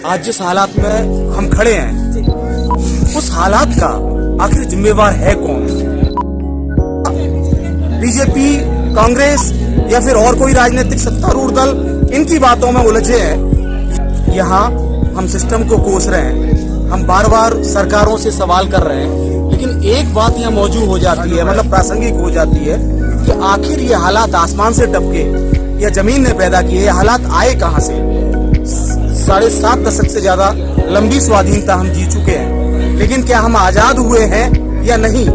आज जिस हालात में हम खड़े हैं, उस हालात का आखिर जिम्मेवार है कौन? बीजेपी, कांग्रेस या फिर और कोई राजनीतिक सत्तारूढ़ दल इनकी बातों में उलझे हैं। यहाँ हम सिस्टम को कोस रहे हैं, हम बार बार सरकारों से सवाल कर रहे हैं, लेकिन एक बात यहाँ मौजूद हो जाती है, मतलब प्रासंगिक हो जाती है कि आखिर ये हालात आसमान से टपके या जमीन ने पैदा किए, ये हालात आए कहाँ से? 7.5 दशक से ज्यादा लंबी स्वाधीनता हम जी चुके हैं, लेकिन क्या हम आजाद हुए हैं या नहीं?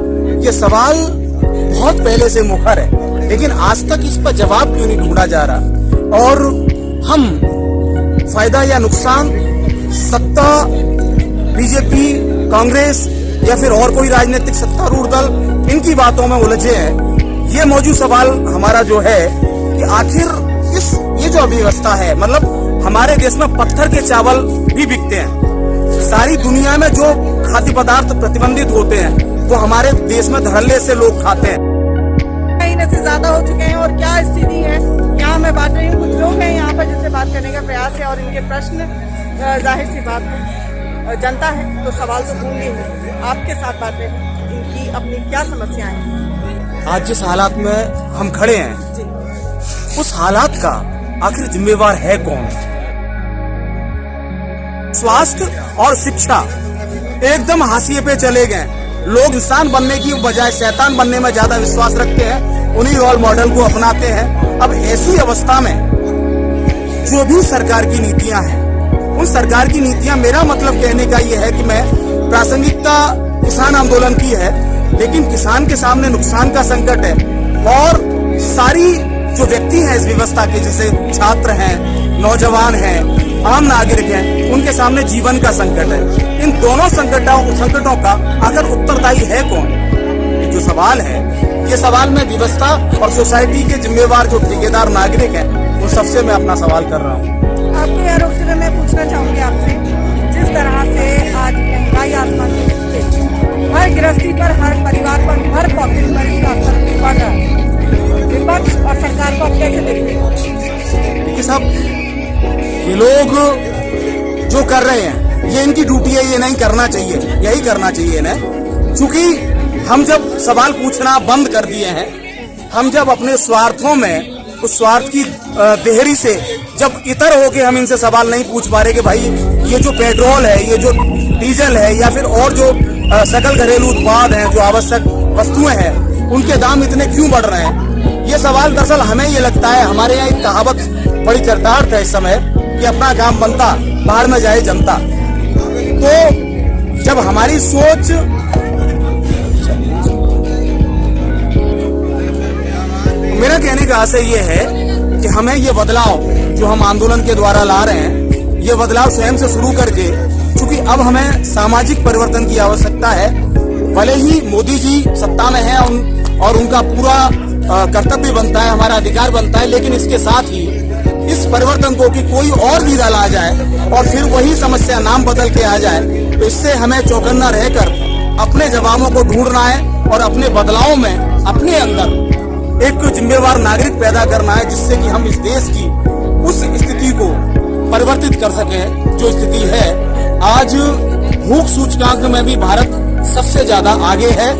ये सवाल बहुत पहले से मुखर है, लेकिन आज तक इस पर जवाब क्यों नहीं ढूंढा जा रहा? और हम फायदा या नुकसान सत्ता, बीजेपी, कांग्रेस या फिर और कोई राजनीतिक सत्तारूढ़ दल इनकी बातों में उलझे हैं। ये मौजूद सवाल हमारा जो है कि आखिर ये जो अव्यवस्था है, मतलब हमारे देश में पत्थर के चावल भी बिकते हैं। सारी दुनिया में जो खाद्य पदार्थ प्रतिबंधित होते हैं वो हमारे देश में धड़ल्ले से लोग खाते हैं। महीने से ज्यादा हो चुके हैं और क्या स्थिति है यहाँ मैं बात रही हूँ। कुछ लोग हैं यहाँ पर जिनसे बात करने का प्रयास है और इनके प्रश्न जाहिर सी बात है, जनता है तो सवाल तो होंगे ही। आपके साथ बातें इनकी अपनी क्या समस्याएं हैं? आज जिस हालात में हम खड़े हैं, उस हालात का आखिर जिम्मेवार है कौन? स्वास्थ्य और शिक्षा एकदम हाशिए पे चले गए। लोग इंसान बनने की बजाय शैतान बनने में ज्यादा विश्वास रखते हैं, उन्हीं रोल मॉडल को अपनाते हैं। अब ऐसी अवस्था में जो भी सरकार की नीतियां हैं, उन सरकार की नीतियां, मेरा मतलब कहने का ये है कि मैं प्रासंगिकता किसान आंदोलन की है, लेकिन किसान के सामने नुकसान का संकट है और सारी जो व्यक्ति हैं इस व्यवस्था के, जैसे छात्र हैं, नौजवान हैं, आम नागरिक हैं, उनके सामने जीवन का संकट है। इन दोनों संकटों का आखिर उत्तरदायी है कौन? ये जो सवाल है, ये सवाल में व्यवस्था और सोसाइटी के जिम्मेवार जो ठेकेदार नागरिक हैं उन सबसे मैं अपना सवाल कर रहा हूँ। आपको यार से मैं पूछना चाहूंगी आपसे, जिस तरह से आज महंगाई आसमान में छूटे, हर गृहस्थी पर, हर परिवार पर, हर पॉकेट पर इसका असर पड़ रहा है, विपक्ष और सरकार को आप कैसे देखते हैं? देखिए साहब, ये लोग जो कर रहे हैं ये इनकी ड्यूटी है, ये नहीं करना चाहिए, यही करना चाहिए ना। क्योंकि हम जब सवाल पूछना बंद कर दिए हैं, हम जब अपने स्वार्थों में उस स्वार्थ की देहरी से जब इतर होके हम इनसे सवाल नहीं पूछ पा रहे कि भाई ये जो पेट्रोल है, ये जो डीजल है या फिर और जो सकल घरेलू उत्पाद हैं, जो आवश्यक वस्तुएं हैं, उनके दाम इतने क्यों बढ़ रहे हैं, ये सवाल दरअसल हमें ये लगता है, हमारे यहाँ एक कहावत बड़ी चरितार्थ है इस समय कि अपना काम बनता बाहर में जाए जनता। तो जब हमारी सोच मेरा कहने का आशय ये है कि हमें ये बदलाव जो हम आंदोलन के द्वारा ला रहे हैं, ये बदलाव स्वयं से शुरू करके, क्योंकि अब हमें सामाजिक परिवर्तन की आवश्यकता है। भले ही मोदी जी सत्ता में हैं और उनका पूरा कर्तव्य बनता है, हमारा अधिकार बनता है, लेकिन इसके साथ ही इस परिवर्तन को कि कोई और भी दल आ जाए और फिर वही समस्या नाम बदल के आ जाए, तो इससे हमें चौकन्ना रहकर अपने जवाबों को ढूंढना है और अपने बदलाव में अपने अंदर एक जिम्मेवार नागरिक पैदा करना है, जिससे कि हम इस देश की उस स्थिति को परिवर्तित कर सकें जो स्थिति है। आज भूख सूचकांक में भी भारत सबसे ज्यादा आगे है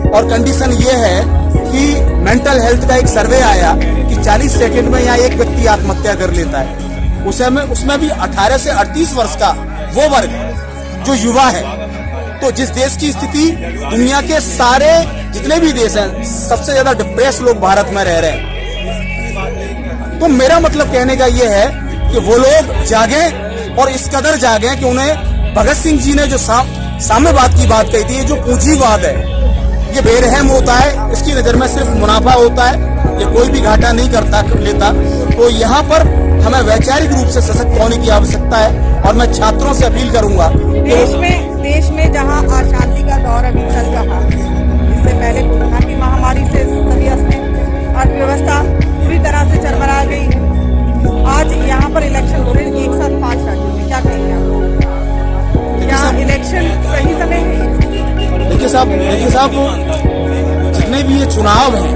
और कंडीशन ये है कि मेंटल हेल्थ का एक सर्वे आया कि 40 सेकंड में यहाँ एक व्यक्ति आत्महत्या कर लेता है। उसमें भी 18 से 38 वर्ष का वो वर्ग जो युवा है। तो जिस देश की स्थिति, दुनिया के सारे जितने भी देश हैं, सबसे ज्यादा डिप्रेस लोग भारत में रह रहे हैं। तो मेरा मतलब कहने का ये है कि वो लोग जागे और इस कदर जागे कि उन्हें भगत सिंह जी ने जो साम्यवाद की बात कही थी, ये जो पूंजीवाद है, ये बेरहम होता है, इसकी नजर में सिर्फ मुनाफा होता है, ये कोई भी घाटा नहीं लेता। तो यहाँ पर हमें वैचारिक रूप से सशक्त होने की आवश्यकता है और मैं छात्रों से अपील करूंगा। देश में जहाँ अशांति का दौर अभी चल रहा है, इससे पहले कोरोना की महामारी से सभी अर्थव्यवस्था पूरी तरह से चरमरा गई है। आज यहाँ पर इलेक्शन हो रहे हैं एक साथ 5 राज्यों में, क्या कहेंगे आप? क्या इलेक्शन सही समय है? देखिए साहब, जितने भी ये चुनाव हैं,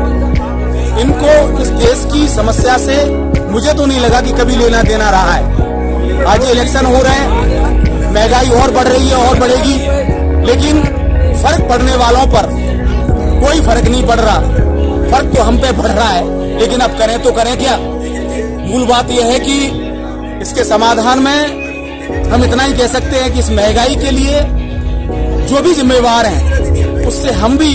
इनको इस देश की समस्या से मुझे तो नहीं लगा कि कभी लेना देना रहा है। आज ये इलेक्शन हो रहे हैं, महंगाई और बढ़ रही है और बढ़ेगी, लेकिन फर्क पड़ने वालों पर कोई फर्क नहीं पड़ रहा। फर्क तो हम पे पड़ रहा है, लेकिन अब करें तो करें क्या। मूल बात यह है कि इसके समाधान में हम इतना ही कह सकते हैं कि इस महंगाई के लिए जो भी जिम्मेवार हैं उससे हम भी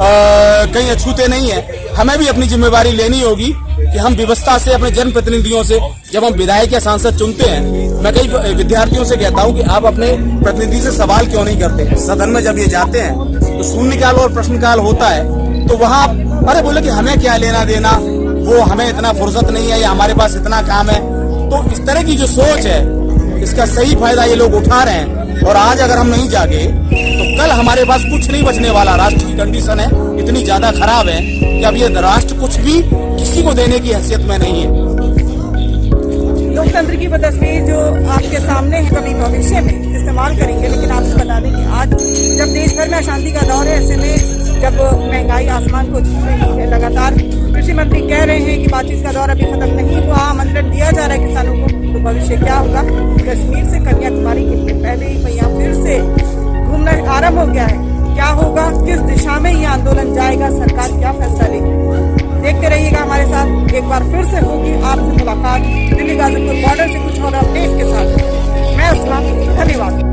कहीं अछूते नहीं है। हमें भी अपनी जिम्मेवारी लेनी होगी कि हम व्यवस्था से, अपने जनप्रतिनिधियों से, जब हम विधायक या सांसद चुनते हैं, मैं कई विद्यार्थियों से कहता हूं कि आप अपने प्रतिनिधि से सवाल क्यों नहीं करते। सदन में जब ये जाते हैं तो शून्यकाल और प्रश्नकाल होता है, तो वहां अरे बोले कि हमें क्या लेना देना, वो हमें इतना फुर्सत नहीं है या हमारे पास इतना काम है। तो इस तरह की जो सोच है, इसका सही फायदा ये लोग उठा रहे हैं। और आज अगर हम नहीं जागे तो कल हमारे पास कुछ नहीं बचने वाला। राष्ट्र की कंडीशन है इतनी ज्यादा खराब है कि अब ये राष्ट्र कुछ भी किसी को देने की हैसियत में नहीं है। लोकतंत्र की वो तस्वीर जो आपके सामने है, कभी भविष्य में इस्तेमाल करेंगे, लेकिन आपको बता दें कि आज जब देश भर में अशांति का दौर है, ऐसे में जब महंगाई आसमान को छू रही है, लगातार कृषि मंत्री कह रहे हैं कि बातचीत का दौर अभी खत्म नहीं हुआ, आमंत्रण दिया जा रहा है किसानों को, तो भविष्य क्या होगा। कश्मीर से कन्याकुमारी के लिए पहले ही पहिया फिर से घूमना आरंभ हो गया है। क्या होगा, किस दिशा में ये आंदोलन जाएगा, सरकार क्या फैसला लेगी, देखते रहिएगा हमारे साथ। एक बार फिर से होगी आपसे मुलाकात दिल्ली गाजीपुर बॉर्डर से कुछ और अपडेट के साथ। मैं उसका धन्यवाद।